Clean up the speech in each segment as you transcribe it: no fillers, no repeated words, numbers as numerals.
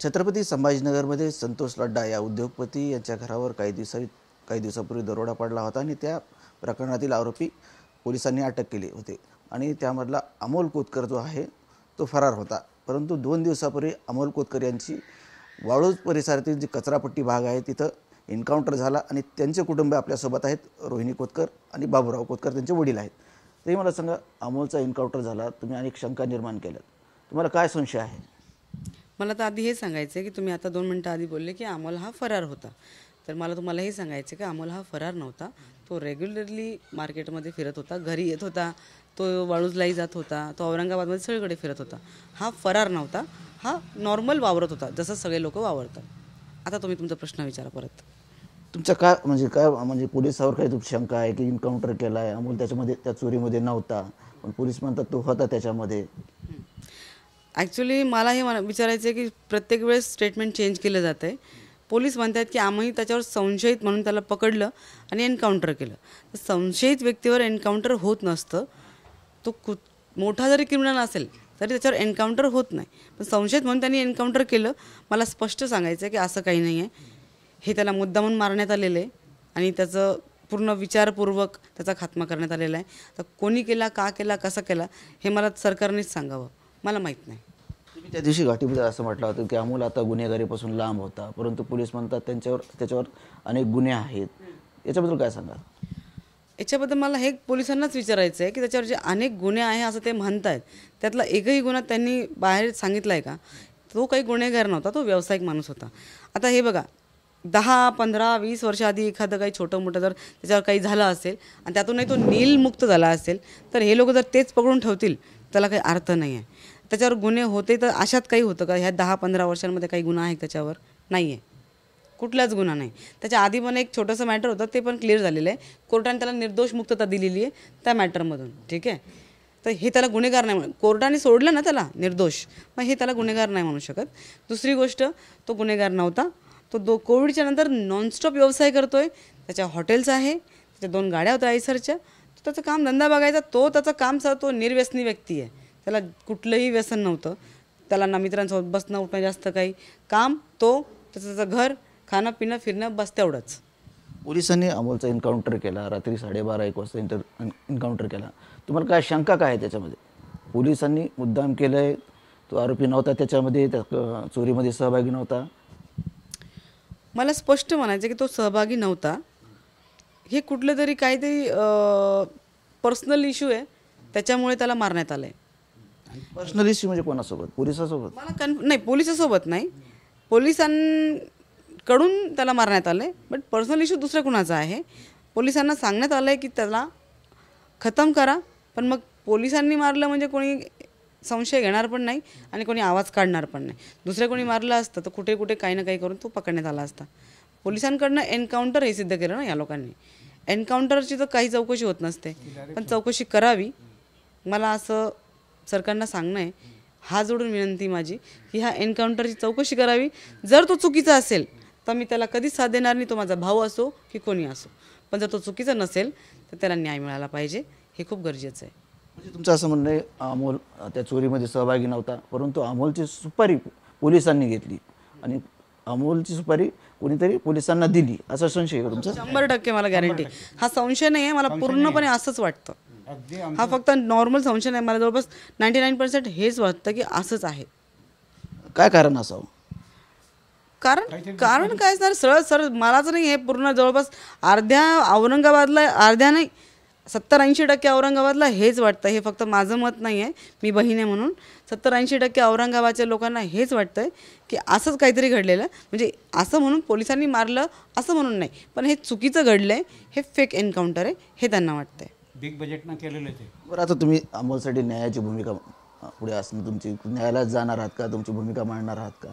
छत्रपती संभाजीनगरमध्ये संतोष लड्डा या उद्योगपती यांच्या घरावर काही दिवसापूर्वी दरोडा पडला होता आणि त्या प्रकरणातील आरोपी पोलिसांनी अटक केली होती आणि त्यामधला अमोल कोतकर जो आहे तो फरार होता। परंतु 2 दिवसापूर्वी अमोल कोतकर यांची वाळूज परिसरातील जी कचरापट्टी भाग आहे तिथं एन्काउंटर झाला आणि त्यांचे कुटुंब आपल्यासोबत आहेत। रोहिणी कोतकर आणि बाबूराव कोतकर त्यांचे वडील आहेत। तरी मला सांगा, अमोलचा एन्काउंटर झाला, तुम्ही अनेक शंका निर्माण केल्यात, तुम्हाला काय संशय आहे? मला तर आधी हे सांगायचं आहे की तुम्ही आता 2 मिनिटं आधी बोलले की अमोल हा फरार होता, तर मला तुम्हाला हे सांगायचं आहे की अमोल हा फरार नव्हता। तो रेग्युलरली मार्केटमध्ये फिरत होता, घरी येत होता, तो वाळूजलाही जात होता, तो औरंगाबादमध्ये सगळीकडे फिरत होता। हा फरार नव्हता, हा नॉर्मल वावरत होता जसं सगळे लोक वावरतात। आता तुम्ही तुमचा प्रश्न विचारा परत। तुमच्या काय पोलिसावर काही तुमची शंका आहे की एन्काउंटर केला आहे, अमोल त्याच्यामध्ये त्या चोरीमध्ये नव्हता, पण पोलीस म्हणतात तो होता त्याच्यामध्ये? ॲक्च्युली मला हे विचारायचं आहे की प्रत्येक वेळेस स्टेटमेंट चेंज केलं जातं आहे। पोलीस म्हणतात की आम्ही त्याच्यावर संशयित म्हणून त्याला पकडलं आणि एन्काउंटर केलं। तर संशयित व्यक्तीवर एन्काउंटर होत नसतं। तो मोठा जरी क्रिमिनल असेल तरी त्याच्यावर एन्काउंटर होत नाही, पण संशयित म्हणून त्यांनी एन्काउंटर केलं। मला स्पष्ट सांगायचं आहे की असं काही नाही आहे, हे त्याला मुद्दामून मारण्यात आलेलं आहे आणि त्याचं पूर्ण विचारपूर्वक त्याचा खात्मा करण्यात आलेला आहे। तर कोणी केला, का केला, कसं केला हे मला सरकारनेच सांगावं, मला माहीत नाही। तुम्ही त्या दिवशी घाटीमध्ये असं म्हटलं होतं की अमोल आता गुन्हेगारीपासून लांब होता, परंतु पोलीस म्हणतात त्याच्यावर अनेक गुन्हे आहेत, याच्याबद्दल काय सांगा? याच्याबद्दल मला हे पोलिसांनाच विचारायचं आहे की त्याच्यावर जे अनेक गुन्हे आहे असं ते म्हणतात, त्यातला एकही गुन्हा त्यांनी बाहेर सांगितला आहे का? तो काही गुन्हेगार नव्हता, तो व्यावसायिक माणूस होता। आता हे बघा, 10, 15, 20 वर्ष आधी एखादं काही छोटं मोठं जर त्याच्यावर काही झालं असेल आणि त्यातूनही तो नीलमुक्त झाला असेल तर हे लोक जर तेच पकडून ठेवतील त्याला काही अर्थ नाही आहे। त्याच्यावर गुन्हे होते तर अशात काही होतं का? ह्या 10-15 वर्षांमध्ये काही गुन्हा आहे त्याच्यावर? नाही आहे, कुठलाच गुन्हा नाही। त्याच्या आधी पण एक छोटंसं मॅटर होतं, ते पण क्लिअर झालेलं आहे। कोर्टाने त्याला निर्दोष मुक्तता दिलेली आहे त्या मॅटरमधून, ठीक आहे? तर हे त्याला गुन्हेगार नाही म्हणून कोर्टाने सोडलं ना त्याला निर्दोष, मग हे त्याला गुन्हेगार नाही म्हणू शकत। दुसरी गोष्ट, तो गुन्हेगार नव्हता। तो कोविडच्या नंतर नॉनस्टॉप व्यवसाय करतोय, त्याच्या हॉटेल्स आहे, त्याच्या 2 गाड्या होत्या आईसरच्या, तो त्याचं काम धंदा बघायचा, तो त्याचं काम तो निर्व्यसनी व्यक्ती आहे, त्याला कुठलंही व्यसन नव्हतं, त्याला ना मित्रांसोबत बसणं उठणं जास्त काही काम, तो त्याचं घर, खाणं पिणं फिरणं, बस तेवढंच। पोलिसांनी अमोलचा एन्काउंटर केला, रात्री 12:30-1 वाजता एन्काउंटर केला, तुम्हाला काय शंका काय आहे त्याच्यामध्ये? पोलिसांनी मुद्दाम केलं आहे, तो आरोपी नव्हता त्याच्यामध्ये, त्या चोरीमध्ये सहभागी नव्हता? मला स्पष्ट म्हणायचं की तो सहभागी नव्हता। हे कुठलं तरी काहीतरी पर्सनल इश्यू आहे, त्याच्यामुळे त्याला मारण्यात आलं आहे। पर्सनल इश्यू म्हणजे कोणासोबत? पोलिसासोबत? मला नाही, पोलिसासोबत नाही, पोलिसांकडून त्याला मारण्यात आलं आहे, बट पर्सनल इश्यू दुसऱ्या कुणाचा आहे। पोलिसांना सांगण्यात आलं आहे की त्याला खतम करा, पण मग पोलिसांनी मारलं म्हणजे कोणी संशय घेणार पण नाही आणि कोणी आवाज काढणार पण नाही। दुसऱ्या कोणी मारलं असतं तर कुठे कुठे काही ना काही करून तो पकडण्यात आला असता। पोलिसांकडनं एन्काउंटर हे सिद्ध केलं ना या लोकांनी। एन्काउंटरची तर काही चौकशी होत नसते, पण चौकशी करावी, मला असं सरकारनं सांगणं आहे। हा जोडून विनंती माझी की ह्या एन्काउंटरची चौकशी करावी। जर तो चुकीचा असेल तर मी त्याला कधीच साथ देणार नाही, तो माझा भाऊ असो की कोणी असो, पण जर तो चुकीचा नसेल तर त्याला न्याय मिळाला पाहिजे, हे खूप गरजेचं आहे। म्हणजे तुमचं असं म्हणणं आहे अमोल त्या चोरीमध्ये सहभागी नव्हता, परंतु अमोलची सुपारी पोलिसांनी घेतली आणि अमोलची सुपारी कोणीतरी पोलिसांना दिली, असा संशय आहे का तुमचा? 100% मला गॅरंटी, हा संशय नाही आहे, मला पूर्णपणे असंच वाटतं। हा फक्त नॉर्मल संशय नाही, मला जवळपास 99% हेच वाटतं की असंच आहे। काय कारण असावं? कारण काय सर, सरळ मलाच नाही, हे पूर्ण जवळपास अर्ध्या औरंगाबादला, अर्ध्या नाही 70-80% औरंगाबादला हेच वाटतं। हे फक्त माझं मत नाही आहे, मी बहीण आहे म्हणून 70-80% औरंगाबादच्या लोकांना हेच वाटतं आहे की असंच काहीतरी घडलेलं, म्हणजे असं म्हणून पोलिसांनी मारलं असं म्हणून नाही, पण हे चुकीचं घडलं आहे, हे फेक एन्काउंटर आहे हे त्यांना वाटतं आहे। बिग बजेटनं केलेलं ते। बरं, आता तुम्ही अमोलसाठी न्यायाची भूमिका पुढे असणं, तुमची न्यायालयात जाणार आहात का, तुमची भूमिका मांडणार आहात का?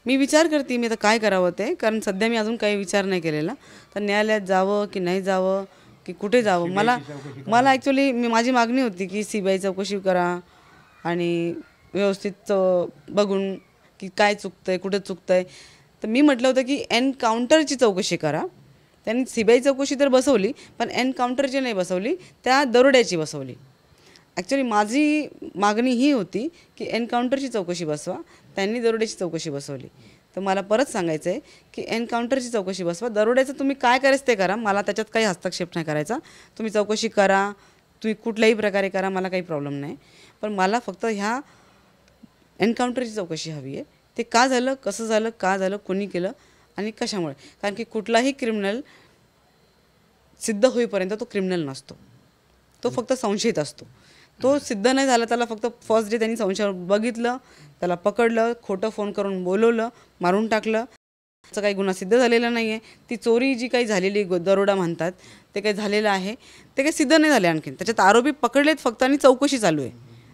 मी विचार करते मी आता काय करावं ते, कारण सध्या मी अजून काही विचार नाही केलेला, तर न्यायालयात जावं की नाही जावं की कुठे जावं। मला ॲक्च्युली माझी मागणी होती की CBI चौकशी करा आणि व्यवस्थित बघून की काय चुकतंय, कुठे चुकतंय। तर मी म्हटलं होतं की एन्काउंटरची चौकशी करा। त्यांनी CBI चौकशी तर बसवली, पण एन्काउंटरची नाही बसवली, त्या दरोड्याची बसवली। ॲक्च्युली माझी मागणी ही होती की एन्काउंटरची चौकशी बसवा, त्यांनी दरोड्याची चौकशी बसवली. तर मला परत सांगायचं आहे की एन्काउंटरची चौकशी बसवा. दरोड्याचं तुम्ही काय करायचं ते करा, मला त्याच्यात काही हस्तक्षेप नाही करायचा. तुम्ही चौकशी करा, तुम्ही कुठल्याही प्रकारे करा, मला काही प्रॉब्लेम नाही. पण मला फक्त ह्या एन्काउंटरची चौकशी हवी आहे. ते का झालं, कसं झालं, का झालं, कोणी केलं आणि कशामुळे. कारण की कुठलाही क्रिमिनल सिद्ध होईपर्यंत तो क्रिमिनल नसतो, तो फक्त संशयित असतो. तो सिद्ध नाही झाला, त्याला फक्त फर्स्ट डे त्यांनी संशय बघितलं, त्याला पकडलं, खोटं फोन करून बोलवलं, मारून टाकलं. त्याचा काही गुन्हा सिद्ध झालेला नाही आहे. ती चोरी जी काही झालेली दरोडा म्हणतात ते काही झालेलं आहे, ते काही सिद्ध नाही झाले आणखीन. त्याच्यात आरोपी पकडलेत फक्त आणि चौकशी चालू आहे,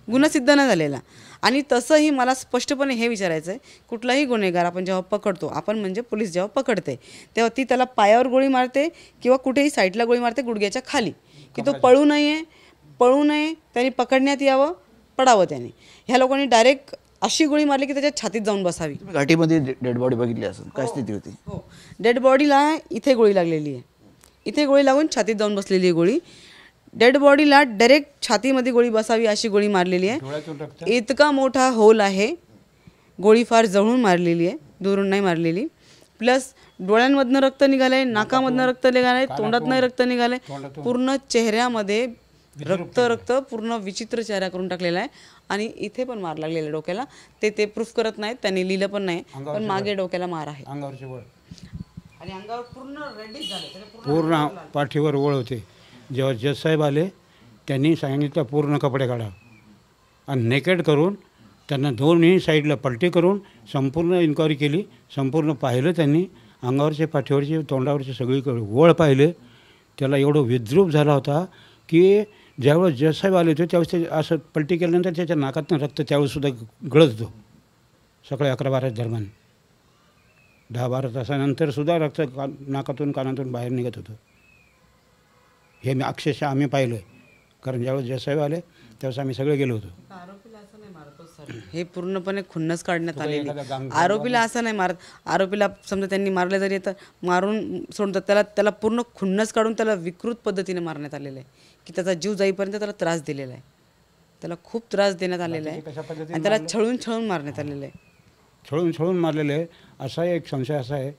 गुन्हा सिद्ध नाही झालेला. आणि तसंही मला स्पष्टपणे हे विचारायचं आहे, कुठलाही गुन्हेगार आपण जेव्हा पकडतो, आपण म्हणजे पोलीस जेव्हा पकडते तेव्हा ती त्याला पायावर गोळी मारते किंवा कुठेही साईडला गोळी मारते गुडघ्याच्या खाली, की तो पळू नये, त्यांनी पकडण्यात यावं, पडावं त्याने. ह्या लोकांनी डायरेक्ट अशी गोळी मारली की त्याच्या छातीत जाऊन बसावी. तुम्ही घाटीमध्ये डेड बॉडी बघितली असेल, काय स्थिती होती? हो, डेड बॉडीला इथे गोळी लागलेली आहे, इथे गोळी लागून छातीत जाऊन बसलेली आहे गोळी. डेड बॉडीला डायरेक्ट छातीमध्ये गोळी बसावी अशी गोळी मारलेली आहे. इतका मोठा होल आहे, गोळी फार जवळून मारलेली आहे, दुरून नाही मारलेली. प्लस डोळ्यांमधनं रक्त निघालंय, नाकामधनं रक्त निघालंय, तोंडातनं रक्त निघालंय, पूर्ण चेहऱ्यामध्ये रक्त पूर्ण विचित्र चेहरा करून टाकलेला आहे. आणि इथे पण मार लागलेला डोक्याला, ते प्रूफ करत नाहीत, त्यांनी लिहिलं पण नाही, पण मागे डोक्याला मार आहे आणि अंगावर पूर्ण रेडिश झाले, पूर्ण पाठीवर ओळ होते. जेव्हा जज साहेब आले त्यांनी सांगितलं पूर्ण कपडे काढा आणि नेकेड करून त्यांना दोन्ही साईडला पलटी करून संपूर्ण इन्क्वायरी केली. संपूर्ण पाहिलं त्यांनी, अंगावरचे, पाठीवरचे, तोंडावरचे सगळीकडे ओळ पाहिले. त्याला एवढं विद्रूप झाला होता की ज्यावेळेस जज साहेब आले होते त्यावेळेस ते असं पलटी केल्यानंतर त्याच्या नाकातनं रक्त त्यावेळेससुद्धा गळत होतं. सकाळी 11-12 दरम्यान 10-12 तासानंतरसुद्धा रक्त नाकातून कानातून बाहेर निघत होतं. हे मी अक्षरशः आम्ही पाहिलं आहे, कारण ज्यावेळेस जज साहेब आले त्यावेळेस आम्ही सगळे गेलो होतो. आरोपीला असं नाही मारतो सर, हे पूर्णपणे खुन्नस काढण्यात आलेली. आरोपीला असं नाही मारत, आरोपीला समजा त्यांनी मारले जरी तर मारून सोडतात, त्याला पूर्ण खुन्नस काढून त्याला विकृत पद्धतीने मारण्यात आलेलं आहे, की त्याचा जीव जाईपर्यंत त्याला त्रास दिलेला आहे. त्याला खूप त्रास देण्यात आलेला आहे आणि त्याला छळून मारण्यात आलेलं आहे. छळून मारलेलं आहे. असा एक संशय असा आहे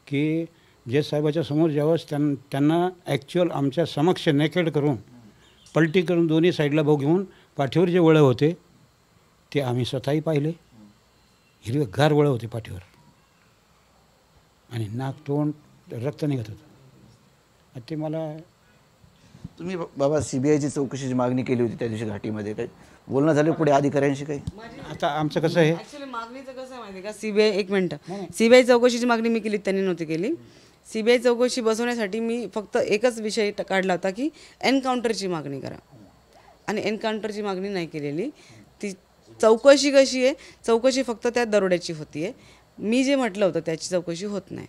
की जज साहेबाच्या समोर ज्यावेळेस त्यांना ॲक्च्युअल आमच्या समक्ष नेकेड करून पलटी करून दोन्ही साईडला भाऊ घेऊन पाठीवर जे वळं होते ते आम्ही स्वतःही पाहिले. हिरवेगार वळं होते पाठीवर आणि नाक तोंड रक्त निघत होतं. ते मला तुम्ही बाबा सीबीआयची चौकशीची मागणी केली होती त्या दिवशी घाटीमध्ये, काही बोलणं झालं पुढे अधिकाऱ्यांशी काही? आता आमचं कसं आहे, ॲक्च्युली मागणीचं कसं आहे माहिती का, सीबीआय एक मिनटं, सीबीआय चौकशीची मागणी मी केली, त्यांनी नव्हती केली. सीबीआय चौकशी बसवण्यासाठी मी फक्त एकच विषय काढला होता की एन्काउंटरची मागणी करा, आणि एन्काउंटरची मागणी नाही केलेली. ती चौकशी कशी आहे, चौकशी फक्त त्या दरोड्याची होती आहे. मी जे म्हटलं होतं त्याची चौकशी होत नाही.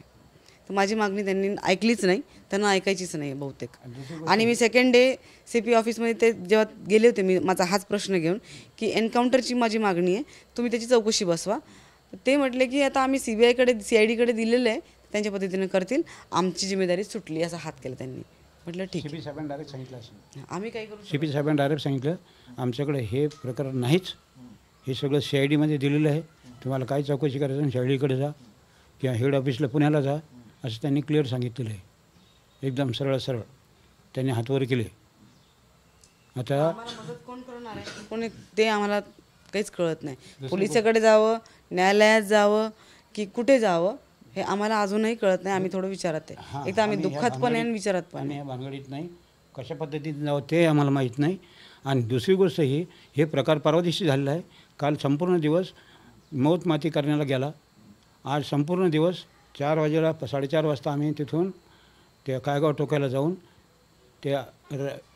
तर माझी मागणी त्यांनी ऐकलीच नाही, त्यांना ऐकायचीच नाही बहुतेक. आणि मी सेकंड डे CP ऑफिसमध्ये ते जेव्हा गेले होते, मी माझा हाच प्रश्न घेऊन की एन्काउंटरची माझी मागणी आहे, तुम्ही त्याची चौकशी बसवा. ते म्हटले की आता आम्ही CBI-कडे CID-कडे दिलेलं आहे, त्यांच्या पद्धतीने करतील, आमची जिम्मेदारी सुटली, असा हात केला त्यांनी. म्हटलं ठीक आहे. CP साहेबांनी डायरेक्ट सांगितलं असं, आम्ही काय करू, CP साहेबांनी डायरेक्ट सांगितलं आमच्याकडे हे प्रकरण नाहीच, हे सगळं CID-मध्ये दिलेलं आहे, तुम्हाला काय चौकशी करायचं CID-कडे जा किंवा हेड ऑफिसला पुण्याला जा, असं त्यांनी क्लिअर सांगितलेलं आहे. एकदम सरळ त्यांनी हातवर केले. आता मदत कोण करणार आहे, कोणी ते आम्हाला काहीच कळत नाही. पोलिसाकडे जावं, न्यायालयात जावं की कुठे जावं हे आम्हाला अजूनही कळत नाही. आम्ही थोडं विचारत आहे, एक तर आम्ही दुःखात पण आहे आणि विचारत पण. आणि या भानगडीत नाही, कशा पद्धतीने जावं ते आम्हाला माहीत नाही. आणि दुसरी गोष्ट ही, हे प्रकार परवा दिवशी झालेला आहे. काल संपूर्ण दिवस मौत माती करण्याला गेला. आज संपूर्ण दिवस 4 वाजेला 4:30 वाजता आम्ही तिथून त्या कायगाव टोक्याला जाऊन त्या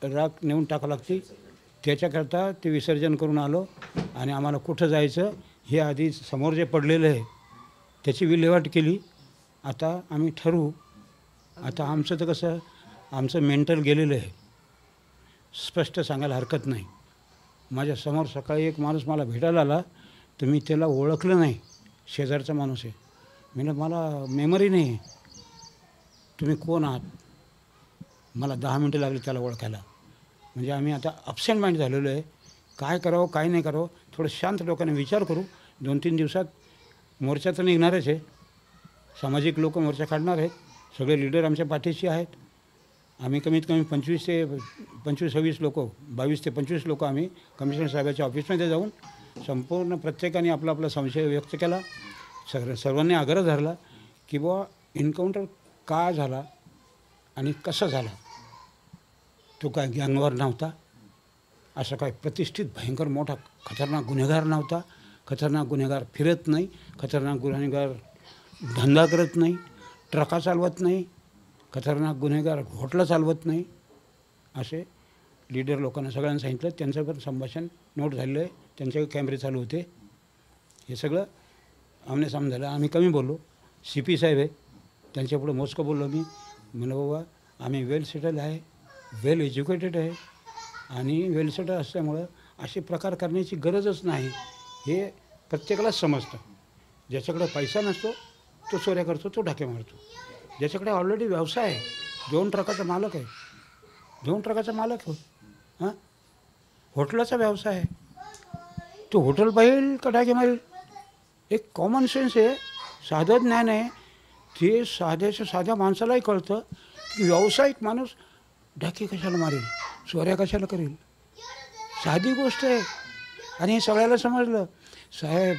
राख नेऊन टाकावं लागते, त्याच्याकरता ते विसर्जन करून आलो. आणि आम्हाला कुठं जायचं हे आधी समोर जे पडलेलं आहे त्याची विल्हेवाट केली. आता आम्ही ठरवू. आता आमचं तर कसं, आमचं मेंटल गेलेलं आहे, स्पष्ट सांगायला हरकत नाही. माझ्यासमोर सकाळी एक माणूस मला भेटायला आला, तर मी त्याला ओळखलं नाही, शेजारचा माणूस आहे. मला मेमरी नाही आहे, तुम्ही कोण आहात. मला 10 मिनटं लागली त्याला ओळखायला. म्हणजे आम्ही आता अपसेंट माइंड झालेलो आहे. काय करावं काय नाही करावं, थोडं शांत डोक्याने विचार करू. 2-3 दिवसात मोर्चा तर निघणारच आहे, सामाजिक लोक मोर्चा काढणार आहेत, सगळे लीडर आमच्या पाठीशी आहेत. आम्ही कमीत कमी 25-26 लोक, 22 ते 25 लोक आम्ही कमिशनर साहेबाच्या ऑफिसमध्ये जाऊन संपूर्ण प्रत्येकाने आपला आपला संशय व्यक्त केला. सर्वांनी आग्रह धरला की बुवा एन्काउंटर का झाला आणि कसा झाला. तो काय गँगवर नव्हता, असा काय प्रतिष्ठित भयंकर मोठा खतरनाक गुन्हेगार नव्हता. खतरनाक गुन्हेगार फिरत नाही, खतरनाक गुन्हेगार धंदा करत नाही, ट्रका चालवत नाही, खतरनाक गुन्हेगार हॉटेलं चालवत नाही, असे लीडर लोकांना सगळ्यांना सांगितलं. त्यांचं पण संभाषण नोट झालेलं आहे, त्यांचे कॅमेरे चालू होते. हे सगळं आमने सामने झालं. आम्ही कमी बोललो. CP साहेब आहे, त्यांच्यापुढं मोजकं बोललो मी. म्हणलं बाबा आम्ही वेल सेटल आहे, वेल एज्युकेटेड आहे आणि वेल सेटल असल्यामुळं असे प्रकार करण्याची गरजच नाही, हे प्रत्येकालाच समजतं. ज्याच्याकडे पैसा नसतो तो चोऱ्या करतो, तो ढाके मारतो. ज्याच्याकडे ऑलरेडी व्यवसाय आहे, 2 ट्रकाचा मालक आहे, 2 ट्रकाचा मालक हो, हां, हॉटेलाचा व्यवसाय आहे, तो हॉटेल पाहिजे का ढाके मारेल. एक कॉमन सेन्स आहे, साधं ज्ञान आहे. ते साध्या माणसालाही कळतं की व्यावसायिक माणूस ढाके कशाला मारेल, चोऱ्या कशाला करेल. साधी गोष्ट आहे आणि हे सगळ्याला समजलं. साहेब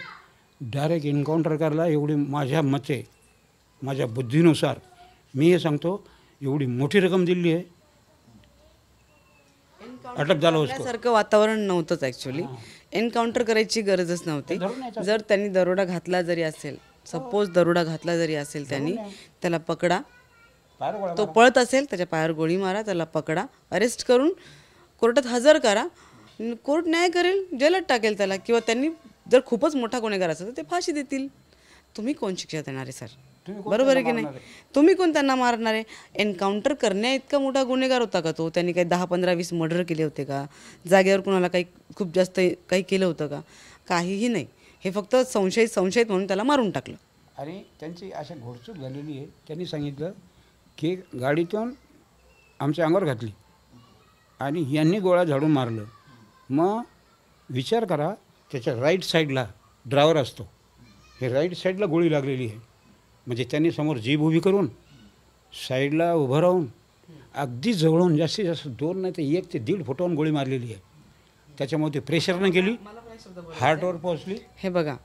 डायरेक्ट एन्काउंटर करायला एवढी माझ्या मते, माझ्या बुद्धीनुसार मी हे सांगतो, एवढी मोठी रक्कम दिली आहे. अटक झालं उसको. सारखं वातावरण नव्हतंच ॲक्च्युली. एन्काउंटर करायची गरजच नव्हती. जर त्यांनी दरोडा घातला जरी असेल, सपोज दरोडा घातला जरी असेल, त्यांनी त्याला पकडा, तो पळत असेल त्याच्या पायावर गोळी मारा, त्याला पकडा, अरेस्ट करून कोर्टात हजर करा. कोर्ट न्याय करेल, जेलात टाकेल त्याला, किंवा त्यांनी जर खूपच मोठा गुन्हेगार असेल तर ते फाशी देतील. तुम्ही कोण शिक्षा देणार आहे सर? बरोबर आहे की नाही? तुम्ही कोण त्यांना मारणार आहे? एन्काउंटर करण्या इतका मोठा गुन्हेगार होता का तो? त्यांनी काही 10, 15, 20 मर्डर केले होते का? जागेवर कुणाला काही खूप जास्त काही केलं होतं का? काहीही नाही. हे फक्त संशयित म्हणून त्याला मारून टाकलं. आणि त्यांची अशा घोडचूक झालेली आहे. त्यांनी सांगितलं की गाडीतून आमच्या अंगावर घातली आणि यांनी गोळा झाडून मारलं. मग विचार करा, त्याच्या राईट साईडला ड्रायव्हर असतो, हे राईट साईडला गोळी लागलेली आहे. म्हणजे त्यांनी समोर जीभ उभी करून साईडला उभं राहून अगदी जवळून जास्तीत जास्त 2 नाही तर 1 ते 1.5 फुटावरून गोळी मारलेली आहे. त्याच्यामुळे ते प्रेशरनं गेली, हार्टवर पोहोचली. हे बघा,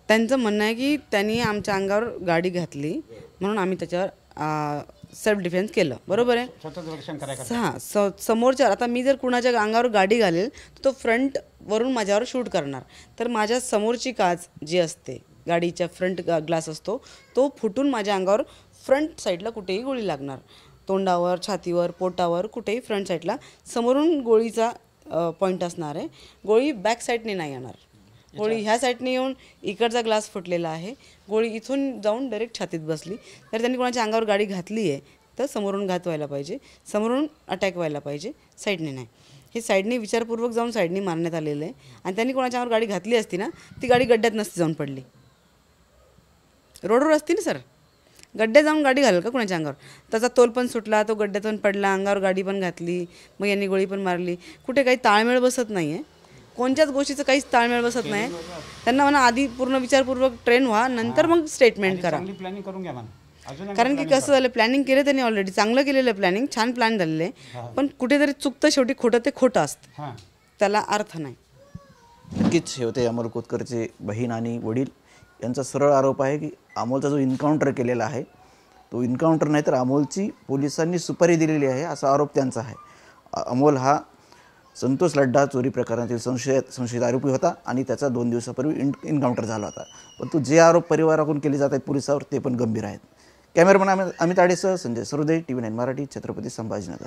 त्यांचं म्हणणं आहे की त्यांनी आमच्या अंगावर गाडी घातली म्हणून आम्ही त्याच्यावर सेल्फ डिफेन्स केलं. बरोबर आहे? स्वतःचं रक्षण करायचं. हां, समोरच्या, आता मी जर कुणाच्या अंगावर गाडी घालेल तर तो फ्रंटवरून माझ्यावर शूट करणार, तर माझ्या समोरची काच जी असते, गाडीच्या फ्रंट ग्लास असतो, तो फुटून माझ्या अंगावर फ्रंट साईडला कुठेही गोळी लागणार. तोंडावर, छातीवर, पोटावर, कुठेही फ्रंट साईडला समोरून गोळीचा पॉईंट असणार आहे. गोळी बॅक साईडने नाही येणार. गोळी ह्या साईडने येऊन इकडचा ग्लास फुटलेला आहे, गोळी इथून जाऊन डायरेक्ट छातीत बसली. तर त्यांनी कोणाच्या अंगावर गाडी घातली आहे तर समोरून घात व्हायला पाहिजे, समोरून अटॅक व्हायला पाहिजे, साईडने नाही. हे साईडने विचारपूर्वक जाऊन साईडने मारण्यात आलेलं आहे. आणि त्यांनी कोणाच्या अंगावर गाडी घातली असती ना, ती गाडी गड्ड्यात नसती जाऊन पडली. रोडवर असती ना सर, गड्ड्यात जाऊन गाडी घालेल का कोणाच्या अंगावर? त्याचा तोल पण सुटला, तो गड्ड्यातून पडला, अंगावर गाडी पण घातली, मग यांनी गोळी पण मारली. कुठे काही ताळमेळ बसत नाही आहे, कोणत्याच गोष्टीचं काहीच ताळमेळ बसत नाही. त्यांना म्हणा आधी पूर्ण विचारपूर्वक ट्रेन व्हा, नंतर मग स्टेटमेंट करा. प्लॅनिंग करून घ्या म्हणा. कारण की कसं झालं, प्लॅनिंग केलं त्यांनी ऑलरेडी, चांगलं केलेलं प्लॅनिंग, छान प्लॅन झालेलं आहे, पण कुठेतरी चुकतं. शेवटी खोटं ते खोटं असतं, त्याला अर्थ नाही. नक्कीच हे होते अमोल कोतकरचे बहीण आणि वडील. यांचा सरळ आरोप आहे की अमोलचा जो एन्काउंटर केलेला आहे तो एन्काउंटर नाही तर अमोलची पोलिसांनी सुपारी दिलेली आहे, असा आरोप त्यांचा आहे. अमोल हा संतोष लड्डा चोरी प्रकरणातील संशयित आरोपी होता आणि त्याचा 2 दिवसापूर्वी एन्काउंटर झाला होता. परंतु जे आरोप परिवाराकडून केले जात आहेत पोलिसावर ते पण गंभीर आहेत. कॅमेरामॅन अमित आडेसह संजय सरोदे, TV9 मराठी, छत्रपती संभाजीनगर.